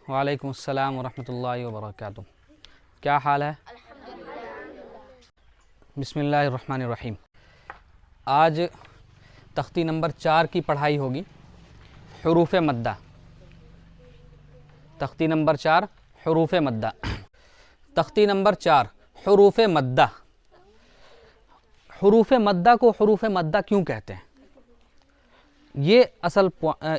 वालेकुम अस्सलाम वरहमतुल्लाहि वबरकातुहू। क्या हाल है? बिस्मिल्लाहिर्रहमानिर्रहीम। आज तख्ती नंबर 4 की पढ़ाई होगी, हुरूफ़ मद्दा। तख्ती नंबर 4 हुरूफ़ मद्दा। तख्ती नंबर 4 हुरूफ़ मद्दा। हुरूफ़ मद्दा को हुरूफ़ मद्दा क्यों कहते हैं, ये असल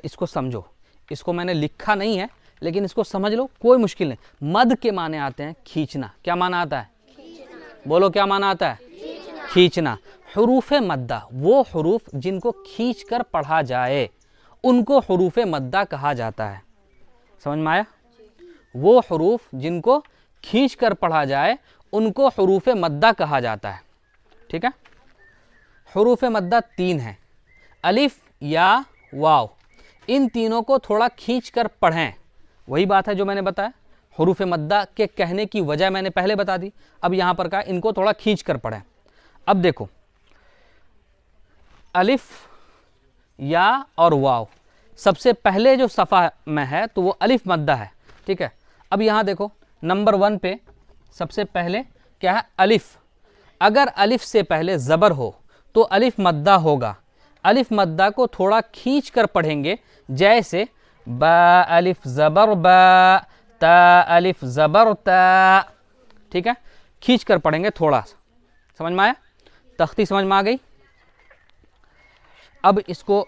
इसको समझो। इसको मैंने लिखा नहीं है, लेकिन इसको समझ लो, कोई मुश्किल नहीं। मद के माने आते हैं खींचना। क्या माना आता है? बोलो, क्या माना आता है? खींचना। हुरूफ़ मद्दा वो हुरूफ जिनको खींच कर पढ़ा जाए, उनको हुरूफ़ मद्दा कहा जाता है। समझ में आया? वो हुरूफ जिनको खींच कर पढ़ा जाए, उनको हुरूफ़ मद्दा कहा जाता है। ठीक है। हुरूफ़ मद्दा 3 हैं, अलिफ, या, वाव। इन तीनों को थोड़ा खींच कर पढ़ें। वही बात है जो मैंने बताया। हुरूफ़ मद्दा के कहने की वजह मैंने पहले बता दी। अब यहाँ पर कहा इनको थोड़ा खींच कर पढ़ें। अब देखो, अलिफ, या और वाव सबसे पहले जो सफ़ा में है तो वो अलिफ मद्दा है। ठीक है। अब यहाँ देखो नंबर 1 पे सबसे पहले क्या है? अलिफ। अगर अलिफ से पहले ज़बर हो तो अलिफ मद्दा होगा। अलिफ मद्दा को थोड़ा खींच कर पढ़ेंगे, जैसे बा अलिफ ज़बर बा, ता अलिफ ज़बर ता। ठीक है, खींच कर पढ़ेंगे थोड़ा सा। समझ में आया? तख्ती समझ में आ गई? अब इसको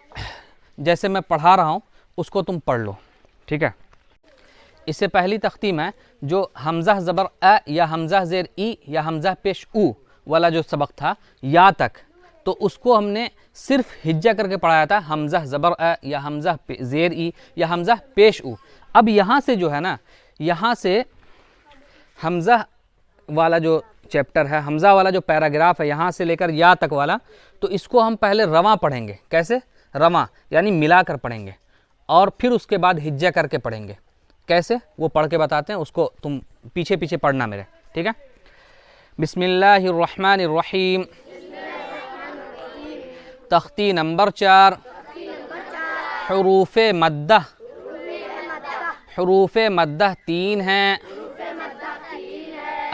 जैसे मैं पढ़ा रहा हूँ उसको तुम पढ़ लो। ठीक है। इससे पहली तख्ती में जो हमज़ा ज़बर अ या हमज़ा ज़ेर ई या हमज़ा पेश ऊ वाला जो सबक था या तक, तो उसको हमने सिर्फ हिज्जा करके पढ़ाया था, हमज़ा ज़बर अ या हमज़ा ज़ेर ई या हमज़ा पेश ऊ। अब यहाँ से जो है ना, यहाँ से हमज़ा वाला जो चैप्टर है, हमज़ा वाला जो पैराग्राफ है, यहाँ से लेकर या तक वाला, तो इसको हम पहले रवा पढ़ेंगे। कैसे? रवा यानी मिलाकर पढ़ेंगे, और फिर उसके बाद हिज्जा करके पढ़ेंगे। कैसे वो पढ़ के बताते हैं, उसको तुम पीछे पीछे पढ़ना मेरे। ठीक है। बिस्मिल्लाहिर्रहमानिर्रहीम। तख्ती नंबर 4 हुरूफ़ मद्दा। हुरूफ़ मद्दा 3 हैं,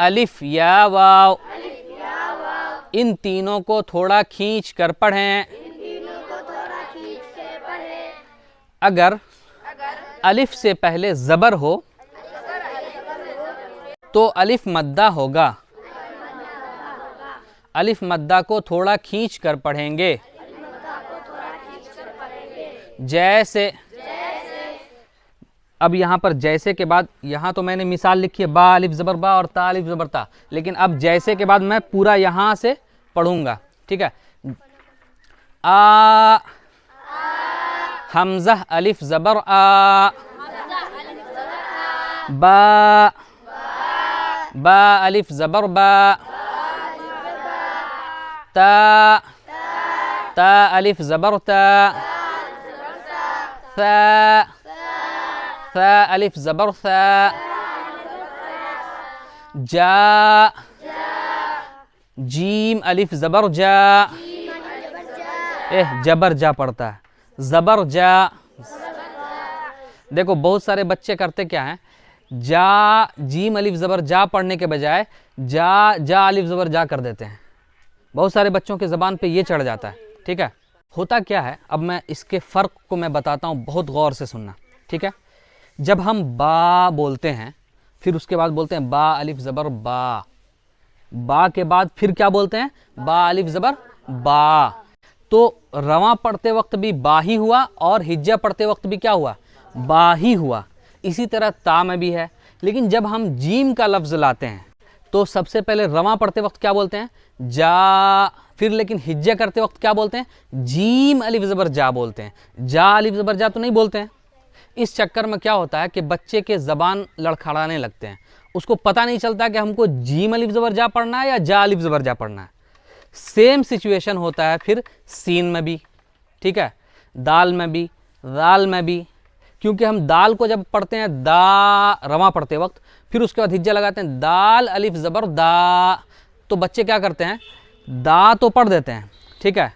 अलिफ, या, वाव। इन तीनों को थोड़ा खींच कर पढ़ें। अगर अलिफ से पहले ज़बर हो तो अलिफ मद्दा होगा। अलिफ मद्दा को थोड़ा खींच कर पढ़ेंगे, जैसे। अब यहाँ पर जैसे के बाद, यहाँ तो मैंने मिसाल लिखी है बा अलिफ ज़बर बा और ता अलिफ ज़बर ता, लेकिन अब जैसे के बाद मैं पूरा यहाँ से पढ़ूंगा। ठीक है। आ, हमज़ा अलिफ ज़बर आ, बा, बा अलिफ ज़बर बा, ता, ता अलिफ ज़बर ता, सा, सा अलिफ ज़बर सा, जा, जीम अलिफ ज़बर जा। जबर जा पढ़ता है, ज़बर जा। देखो बहुत सारे बच्चे करते क्या हैं, जा जीम अलिफ ज़बर जा पढ़ने के बजाय जा अलिफ ज़बर जा कर देते हैं। बहुत सारे बच्चों के ज़बान पे ये चढ़ जाता है। ठीक है। होता क्या है, अब मैं इसके फ़र्क को मैं बताता हूँ, बहुत गौर से सुनना। ठीक है। जब हम बा बोलते हैं, फिर उसके बाद बोलते हैं बा अलिफ ज़बर बा, बा के बाद फिर क्या बोलते हैं? बा अलिफ ज़बर बा। तो रवा पढ़ते वक्त भी बा ही हुआ, और हिज्जा पढ़ते वक्त भी क्या हुआ? बा ही हुआ। इसी तरह ता में भी है। लेकिन जब हम जीम का लफ्ज़ लाते हैं तो सबसे पहले रवा पढ़ते वक्त क्या बोलते हैं? जा। फिर लेकिन हिज्जा करते वक्त क्या बोलते हैं? जीम अलिफ ज़बर जा बोलते हैं। जा अलिफ ज़बर जा तो नहीं बोलते हैं। इस चक्कर में क्या होता है कि बच्चे के ज़बान लड़खड़ाने लगते हैं, उसको पता नहीं चलता कि हमको जीम अलिफ ज़बर जा पढ़ना है या जा अलिफ ज़बर जा पढ़ना है। सेम सिचुएशन होता है फिर सीन में भी। ठीक है। दाल में भी, दाल में भी, क्योंकि हम दाल को जब पढ़ते हैं दा रवा पढ़ते वक्त, फिर उसके बाद हिज्जा लगाते हैं दाल अलिफ ज़बर दा, तो बच्चे क्या करते हैं? दा तो पढ़ देते हैं। ठीक है।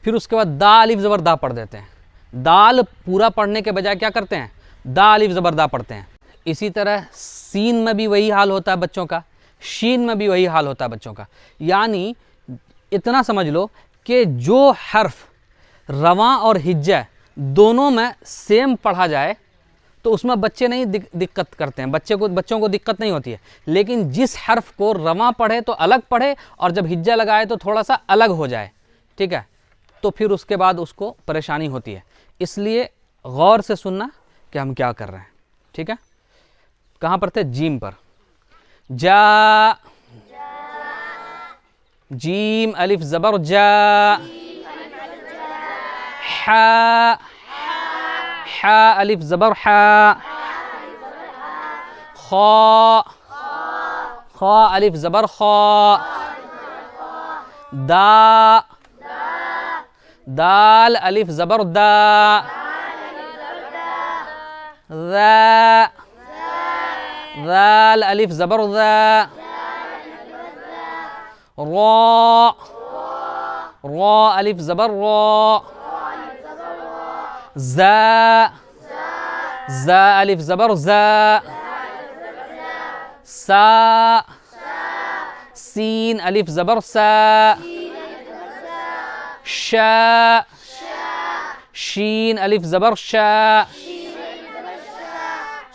फिर उसके बाद दा अलिफ ज़बर दा पढ़ देते हैं। दाल पूरा पढ़ने के बजाय क्या करते हैं? दा अलिफ ज़बर दा पढ़ते हैं। इसी तरह सीन में भी वही हाल होता है बच्चों का, शीन में भी वही हाल होता है बच्चों का। यानी इतना समझ लो कि जो हर्फ रवां और हिज्जा दोनों में सेम पढ़ा जाए तो उसमें बच्चे नहीं दिक्कत करते हैं, बच्चों को दिक्कत नहीं होती है। लेकिन जिस हर्फ को रवां पढ़े तो अलग पढ़े और जब हिज्जा लगाए तो थोड़ा सा अलग हो जाए, ठीक है, तो फिर उसके बाद उसको परेशानी होती है। इसलिए गौर से सुनना कि हम क्या कर रहे हैं, ठीक है। कहाँ पर थे? जीम पर। जा, जीम अलिफ ज़बर जा, हा, हा अलिफ ज़बर हा, खा, खा अलिफ ज़बर खा, दा, दाल अलिफ ज़बर दा, ज़ा, ज़ाल अलिफ ज़बर ज़ा, रा, रा अलिफ ज़बर रा, ज़ा, ज़ा अलिफ ज़बर ज़ा, सा, सीन अलिफ ज़बर सा, शा, शीन अलिफ ज़बर शा,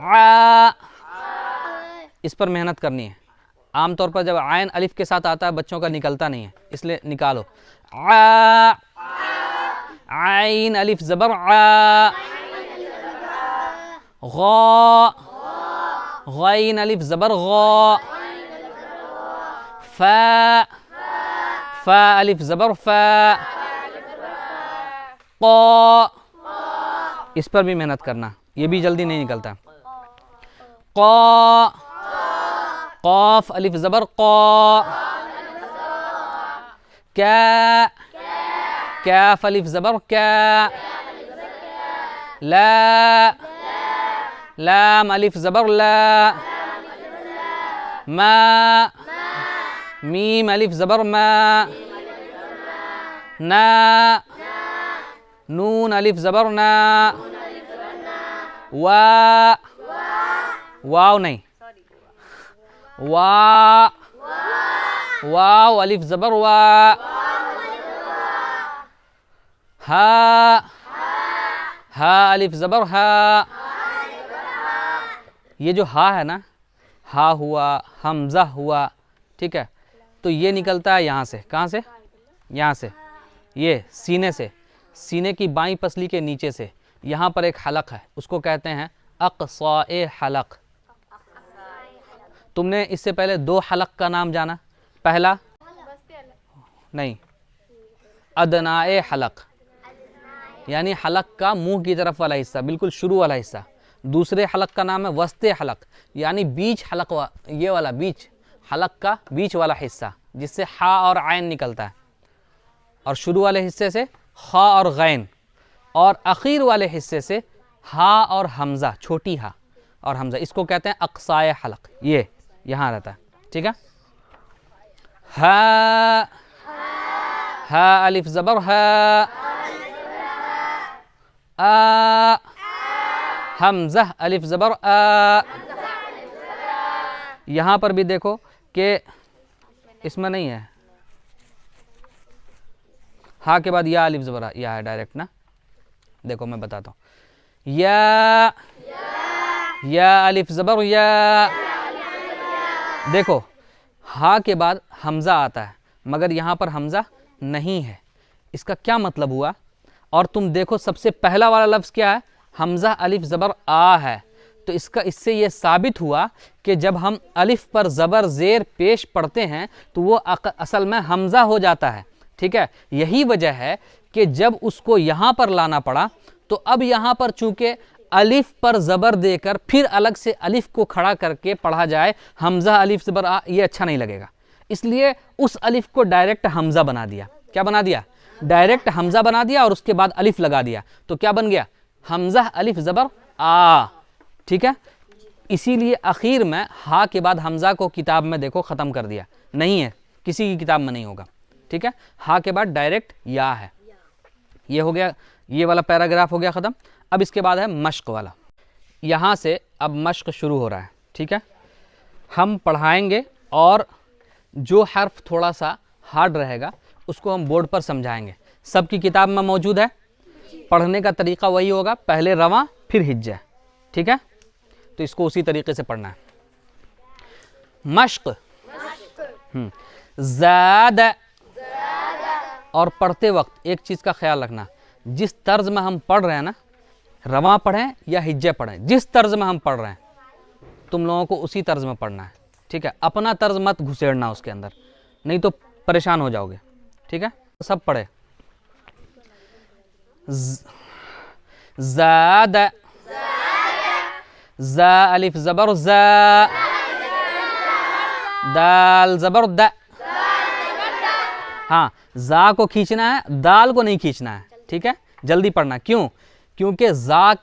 आ, इस पर मेहनत करनी है। आमतौर पर जब आयन अलिफ के साथ आता है बच्चों का निकलता नहीं है, इसलिए निकालो। आ, आइन अलिफ ज़बर आ, गा, गाइन अलिफ ज़बर गा, फा, फा अलिफ ज़बर फा, क़ा, इस पर भी मेहनत करना, ये भी जल्दी नहीं निकलता। क़ा, क़ाफ अलिफ ज़बर क़ा, क्या, कैफ अलिफ ज़बर क्या, ला, लाम अलिफ ज़बर ला, मा, मीम अलिफ ज़बर मा, ना, नून अलिफ ज़बर ना, वा, वाव नहीं, वा, वाव अलिफ ज़बर वा, हा, हा अलिफ ज़बर हा। ये जो हा है ना, हा हुआ, हमज़ा हुआ, ठीक है, तो ये निकलता है यहाँ से। कहाँ से? यहाँ से, ये सीने से, सीने की बाईं पसली के नीचे से। यहाँ पर एक हलक है, उसको कहते हैं अक़साए हलक। तुमने इससे पहले दो हलक का नाम जाना, पहला नहीं, अदनाए हलक, यानी हलक का मुंह की तरफ वाला हिस्सा, बिल्कुल शुरू वाला हिस्सा। दूसरे हलक का नाम है वस्ते हलक, यानी बीच हलक, ये वाला बीच हलक का बीच वाला हिस्सा, जिससे हा और आयन निकलता है, और शुरू वाले हिस्से से हा और गैन, और आखिर वाले हिस्से से हा और हमज़ा, छोटी हा और हमज़ा, इसको कहते हैं अक़साए हलक। ये यहाँ रहता है, ठीक है। हा, हा अलिफ ज़बर हा, आ, हमज़ा अलिफ ज़बर आ। यहाँ पर भी देखो कि इसमें नहीं है, हा के बाद या अलिफ ज़बर आ, या है डायरेक्ट ना। देखो मैं बताता हूँ, या अलिफ ज़बर या। देखो हा के बाद हमज़ा आता है, मगर यहाँ पर हमज़ा नहीं है, इसका क्या मतलब हुआ? और तुम देखो सबसे पहला वाला लफ्ज़ क्या है? हमज़ा अलिफ ज़बर आ है। तो इससे ये साबित हुआ कि जब हम अलिफ पर ज़बर ज़ेर पेश पढ़ते हैं तो वो असल में हमज़ा हो जाता है, ठीक है। यही वजह है कि जब उसको यहाँ पर लाना पड़ा तो अब यहाँ पर चूँकि अलिफ पर ज़बर देकर फिर अलग से अलिफ को खड़ा करके पढ़ा जाए हमज़ा अलिफ ज़बर आ, ये अच्छा नहीं लगेगा। इसलिए उस अलिफ को डायरेक्ट हमजा बना दिया। क्या बना दिया? डायरेक्ट हमजा बना दिया और उसके बाद अलिफ लगा दिया, तो क्या बन गया? हमजा अलिफ ज़बर आ। ठीक है, इसीलिए आखिर में हा के बाद हमजा को किताब में देखो ख़त्म कर दिया, नहीं है, किसी की किताब में नहीं होगा। ठीक है, हा के बाद डायरेक्ट या है। ये हो गया, ये वाला पैराग्राफ हो गया ख़त्म। अब इसके बाद है मश्क वाला। यहाँ से अब मश्क शुरू हो रहा है। ठीक है, हम पढ़ाएंगे और जो हर्फ थोड़ा सा हार्ड रहेगा उसको हम बोर्ड पर समझाएंगे। सबकी किताब में मौजूद है। पढ़ने का तरीका वही होगा, पहले रवा फिर हिज्जा। ठीक है, तो इसको उसी तरीके से पढ़ना है। मश्क, ज़ाद। और पढ़ते वक्त एक चीज़ का ख्याल रखना, जिस तर्ज में हम पढ़ रहे हैं ना, रवा पढ़ें या हिज्जा पढ़ें, जिस तर्ज में हम पढ़ रहे हैं तुम लोगों को उसी तर्ज में पढ़ना है। ठीक है, अपना तर्ज मत घुसेड़ना उसके अंदर, नहीं तो परेशान हो जाओगे। ठीक है, सब पढ़े। ज़ाद, ज़ा अलिफ ज़बर ज़ा, दाल ज़बर द। हाँ, ज़ा को खींचना है, दाल को नहीं खींचना है। ठीक है, जल्दी पढ़ना। क्यों? क्योंकि ज़ा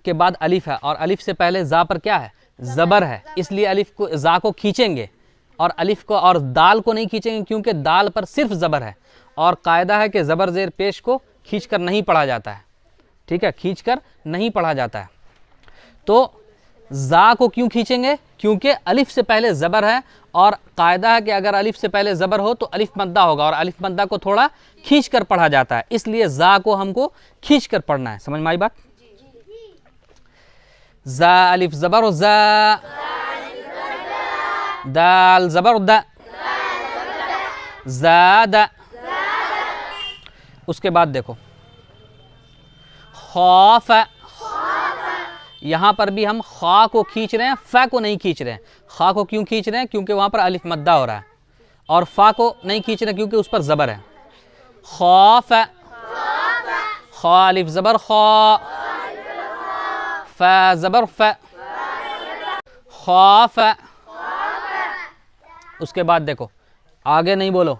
के बाद अलिफ है और अलिफ से पहले ज़ा पर क्या है? ज़बर है, इसलिए अलिफ को, ज़ा को खींचेंगे और अलिफ को और दाल को नहीं खींचेंगे, क्योंकि दाल पर सिर्फ ज़बर है और कायदा है कि ज़बर ज़ेर पेश को खींचकर नहीं पढ़ा जाता है। ठीक है, खींचकर नहीं पढ़ा जाता है। तो ज़ा को क्यों खींचेंगे? क्योंकि अलिफ से पहले ज़बर है और कायदा है कि अगर अलिफ से पहले ज़बर हो तो अलिफ मद्दा होगा और अलिफ मद्दा को थोड़ा खींचकर पढ़ा जाता है, इसलिए ज़ा को हमको खींचकर पढ़ना है। समझ में आई बात? ज़ा अलिफ ज़बर ज़ा, दाल ज़बर द, ज़ाद। उसके बाद देखो खौफ। यहाँ पर भी हम खा को खींच रहे हैं, फ़ा को नहीं खींच रहे हैं। खा को क्यों खींच रहे हैं? क्योंकि वहाँ पर अलिफ मद्दा हो रहा है। और फ़ा को नहीं खींच रहे क्योंकि उस पर ज़बर है। खौफ, खा अलिफ ज़बर खा, फ़ा ज़बर फ़ा, खौफ। उसके बाद देखो आगे नहीं बोलो,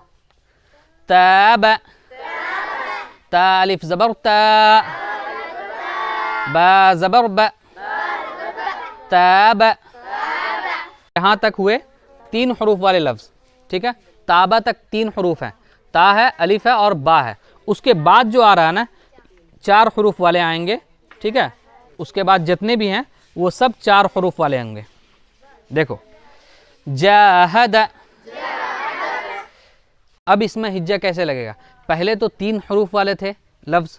ताब, ता अलिफ ज़बर ता, बा ज़बर ब, ताब। यहाँ तक हुए 3 हरूफ वाले लफ्ज़। ठीक है, ताबा तक 3 हरूफ हैं, ता है, अलिफ है और बा है। उसके बाद जो आ रहा है ना 4 हरूफ वाले आएंगे। ठीक है, उसके बाद जितने भी हैं वो सब 4 हरूफ वाले आएंगे। देखो जाहद। अब इसमें हिज्जा कैसे लगेगा? पहले तो 3 हरूफ वाले थे लफ्ज़,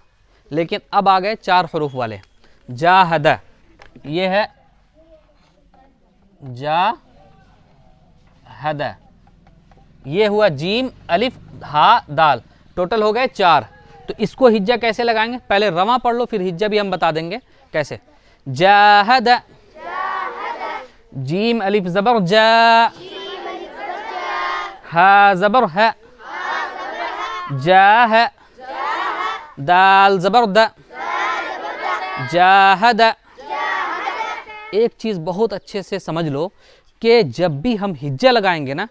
लेकिन अब आ गए 4 हरूफ वाले। जाहद, ये है जाहद, ये हुआ जीम अलिफ हा दाल, टोटल हो गए 4। तो इसको हिज्जा कैसे लगाएंगे? पहले रवा पढ़ लो, फिर हिज्जा भी हम बता देंगे कैसे। जाहद, जीम अलिफ ज़बर जा, हा ज़बर है, जा है, दाल ज़बर द, जाहद। एक चीज़ बहुत अच्छे से समझ लो कि जब भी हम हिज्जा लगाएंगे ना,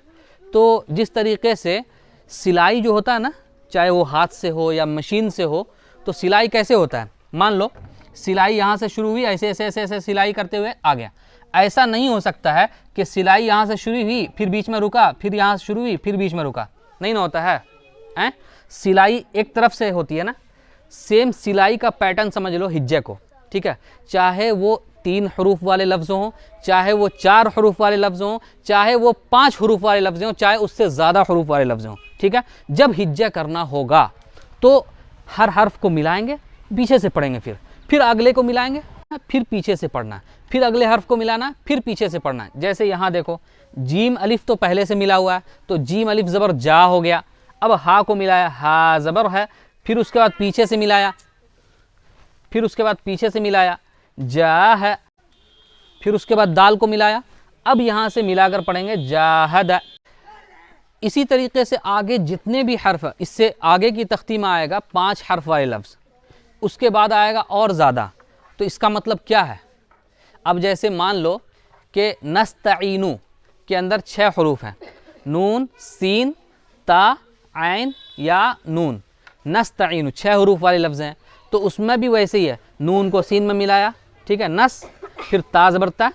तो जिस तरीके से सिलाई जो होता है ना, चाहे वो हाथ से हो या मशीन से हो, तो सिलाई कैसे होता है? मान लो सिलाई यहाँ से शुरू हुई, ऐसे ऐसे ऐसे ऐसे सिलाई करते हुए आ गया। ऐसा नहीं हो सकता है कि सिलाई यहाँ से शुरू हुई फिर बीच में रुका, फिर यहाँ से शुरू हुई फिर बीच में रुका, नहीं ना होता है। सिलाई एक तरफ से होती है ना। सेम सिलाई का पैटर्न समझ लो हिज्जे को। ठीक है, चाहे वो 3 हरूफ वाले लफ्ज़ हों, चाहे वो 4 हरूफ वाले लफ्ज़ हों, चाहे वो 5 हरूफ वाले लफ्ज़ हों, चाहे उससे ज़्यादा हरूफ वाले लफ्ज़ हों। ठीक है, जब हिज्जा करना होगा तो हर हर्फ को मिलाएंगे, पीछे से पढ़ेंगे, फिर अगले को मिलाएंगे, फिर पीछे से पढ़ना, फिर अगले हर्फ को मिलाना, फिर पीछे से पढ़ना। जैसे यहाँ देखो जीम अलिफ तो पहले से मिला हुआ है, तो जीम अलिफ ज़बर जा हो गया। अब हा को मिलाया, हा ज़बर है, फिर उसके बाद पीछे से मिलाया, फिर उसके बाद पीछे से मिलाया, जा है, फिर उसके बाद दाल को मिलाया। अब यहाँ से मिलाकर पढ़ेंगे जाहद। इसी तरीके से आगे जितने भी हर्फ, इससे आगे की तख्ती में आएगा 5 हर्फ वाले लफ्ज़, उसके बाद आएगा और ज़्यादा। तो इसका मतलब क्या है? अब जैसे मान लो कि नस्तईनु के अंदर 6 हरूफ हैं, नून सीन ता आइन या नून। नस्तईनु 6 हरूफ वाले लफ्ज़ हैं, तो उसमें भी वैसे ही है, नून को सीन में मिलाया, ठीक है, नस, फिर ता ज़बर ता,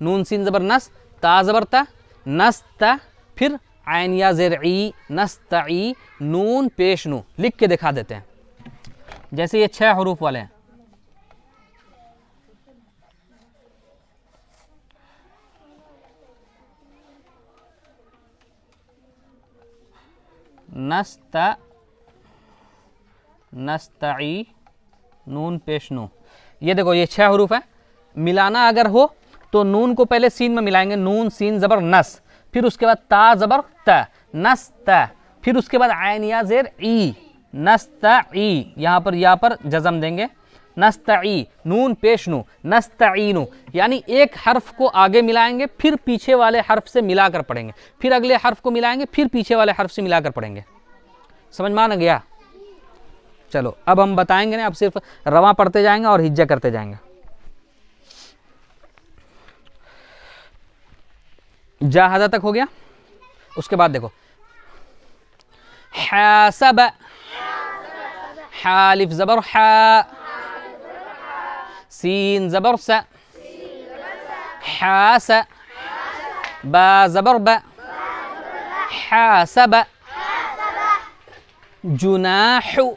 नून सीन ज़बर नस, ता ज़बर ता, नस्ता, फिर आइन या ज़ेर ई, नस्तई, नून पेश नू। लिख के दिखा देते हैं, जैसे ये 6 हरूफ वाले हैं। नस्ता, नस्तई, नून पेश नू। ये देखो ये 6 हरूफ है। मिलाना अगर हो तो नून को पहले सीन में मिलाएंगे, नून सीन ज़बर नस, फिर उसके बाद ता ज़बर त, नस्ता, फिर उसके बाद आइन या ज़ेर ई, नस्तई, यहाँ पर या पर जज़म देंगे, नस्तई, नून पेश नू, नस्तईनु, यानी एक हर्फ को आगे मिलाएंगे, फिर पीछे वाले हर्फ से मिलाकर पढ़ेंगे, फिर अगले हर्फ को मिलाएंगे, फिर पीछे वाले हर्फ से मिलाकर पढ़ेंगे। समझ में आ गया? चलो अब हम बताएंगे ना, अब सिर्फ रवा पढ़ते जाएंगे और हिज्जा करते जाएंगे। जाहदा तक हो गया। उसके बाद देखो हासब, हालिफ ज़बर हा, सीन ज़बर सा, हास, बा ज़बर बा, हासब, जुनाहु।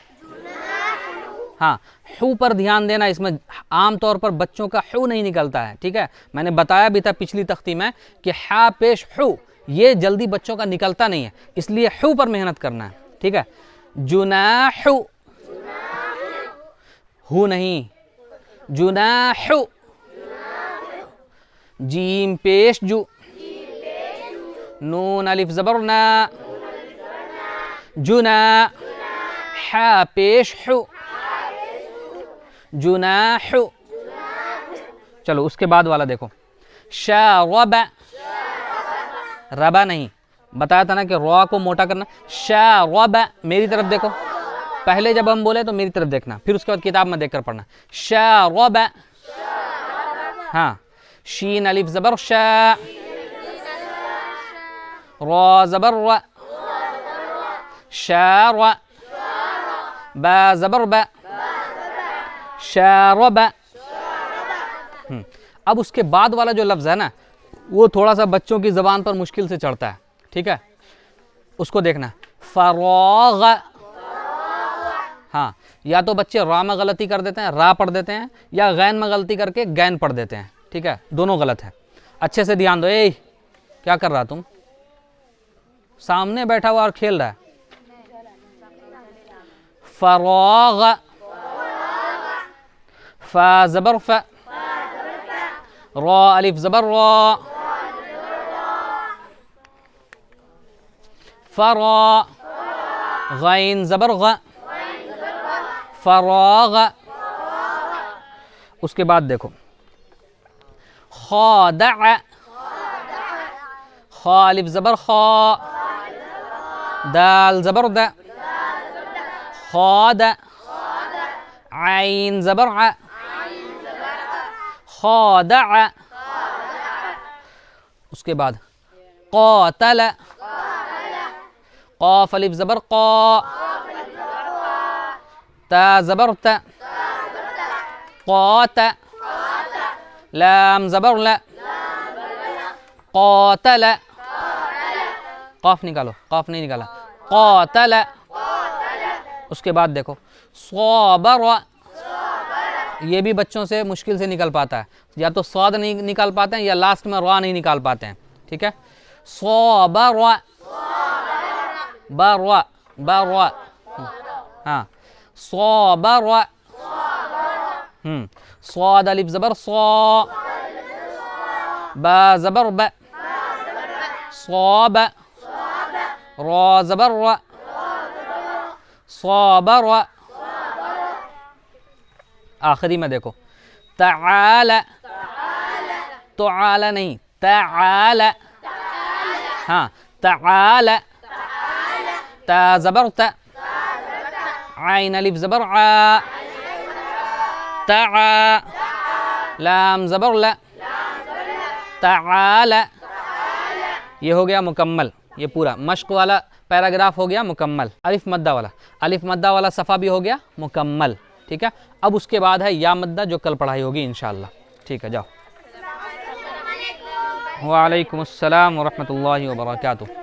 हाँ, हु पर ध्यान देना, इसमें आम तौर पर बच्चों का हु नहीं निकलता है, ठीक है। मैंने बताया भी था पिछली तख्ती में कि हा पेश हु ये जल्दी बच्चों का निकलता नहीं है, इसलिए हु पर मेहनत करना है, ठीक है। जुनाहु, हु नहीं, जुनाहु। जीम पेश जू, नून अलिफ ज़बर ना, जुना, हा पेश हु, जुनाहु। चलो उसके बाद वाला देखो, शारबा, रबा नहीं, बताया था ना कि रॉ को मोटा करना। शारबा, मेरी तरफ देखो, पहले जब हम बोले तो मेरी तरफ देखना, फिर उसके बाद किताब में देखकर पढ़ना। शारबा, हाँ, शीन अलिफ ज़बर शा, रॉ ज़बर रा, शारा, बा ज़बर बा, शारबा। अब उसके बाद वाला जो लफ्ज़ है ना, वो थोड़ा सा बच्चों की ज़बान पर मुश्किल से चढ़ता है, ठीक है, उसको देखना। फराग, हाँ, या तो बच्चे रा में गलती कर देते हैं, रा पढ़ देते हैं, या गैन में गलती करके गैन पढ़ देते हैं, ठीक है, दोनों गलत है। अच्छे से ध्यान दो। ए क्या कर रहा तुम? सामने बैठा हुआ और खेल रहा है। फराग, फा ज़बर फा, रा अलिफ ज़बर रा, फरा, गैन ज़बर ग, फराग। उसके बाद देखो खादा, खा अलिफ ज़बर खा, दाल ज़बर दा, खादा, आइन ज़बर आ, खादा। उसके बाद क़ातल, क़ाफ अलिफ ज़बर क़ा, ता ज़बर ता, क़ात, लाम ज़बर ला, क़ातल, क़ाफ निकालो, क़ाफ नहीं निकाला, क़ातल। उसके बाद देखो सबर, ये भी बच्चों से मुश्किल से निकल पाता है, या तो स्वाद नहीं निकाल पाते हैं या लास्ट में रा नहीं निकाल पाते हैं, ठीक है। सबर, बरवा, बरवा, हाँ, सबर, स्वाद अलिफ ज़बर सौ, बा ज़बर ब, सौब, रा ज़बर रा, सबर। आखिरी में देखो तआला, तआला नहीं, तआला, हाँ, तआला, ता ज़बर ता, आइन अलिफ ज़बर आ, तआ, लाम ज़बर ला, तआला। ये हो गया मुकम्मल, ये पूरा मश्क वाला पैराग्राफ हो गया मुकम्मल। अलिफ मद्दा वाला, अलिफ मद्दा वाला सफ़ा भी हो गया मुकम्मल। ठीक है, अब उसके बाद है या मद्दा जो कल पढ़ाई होगी इंशाअल्लाह। ठीक है, जाओ। वालेकुम अस्सलाम व रहमतुल्लाहि व बरकातुहू।